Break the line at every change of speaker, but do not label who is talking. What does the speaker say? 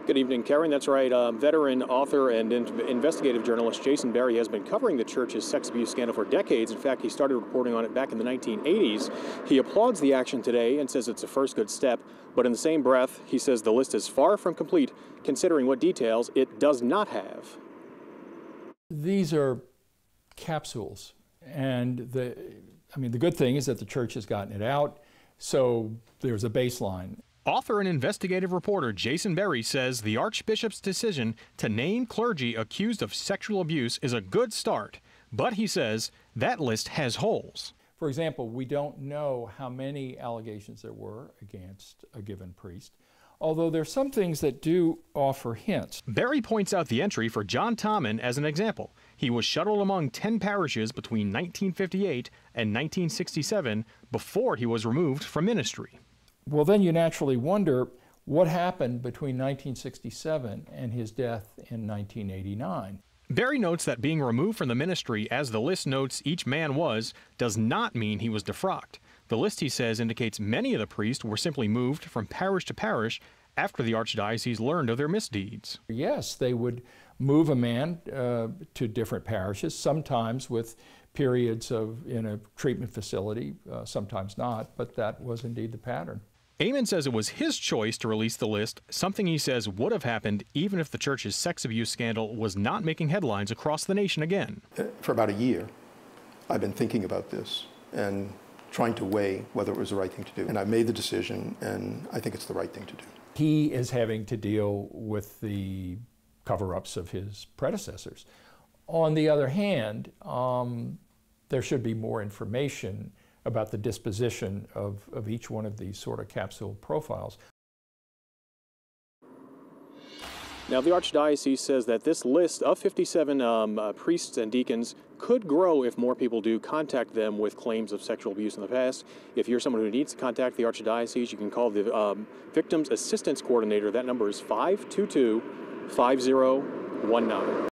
Good evening, Karen. That's right. Veteran author and investigative journalist Jason Berry has been covering the church's sex abuse scandal for decades. In fact, he started reporting on it back in the 1980s. He applauds the action today and says it's a first good step. But in the same breath, he says the list is far from complete, considering what details it does not have.
These are capsules, and the good thing is that the church has gotten it out, so there's a baseline.
Author and investigative reporter Jason Berry says the Archbishop's decision to name clergy accused of sexual abuse is a good start, but he says that list has holes.
For example, we don't know how many allegations there were against a given priest, although there are some things that do offer hints.
Berry points out the entry for John Tommen as an example. He was shuttled among 10 parishes between 1958 and 1967 before he was removed from ministry.
Well, then you naturally wonder what happened between 1967 and his death in 1989.
Berry notes that being removed from the ministry, as the list notes each man was, does not mean he was defrocked. The list, he says, indicates many of the priests were simply moved from parish to parish after the archdiocese learned of their misdeeds.
Yes, they would move a man to different parishes, sometimes with periods in a treatment facility, sometimes not, but that was indeed the pattern.
Amen says it was his choice to release the list, something he says would have happened even if the church's sex abuse scandal was not making headlines across the nation again.
For about a year, I've been thinking about this and trying to weigh whether it was the right thing to do. And I made the decision, and I think it's the right thing to do.
He is having to deal with the cover-ups of his predecessors. On the other hand, there should be more information about the disposition of each one of these sort of capsule profiles.
Now, the Archdiocese says that this list of 57 priests and deacons could grow if more people do contact them with claims of sexual abuse in the past. If you're someone who needs to contact the Archdiocese, you can call the Victims Assistance Coordinator. That number is 522-5019.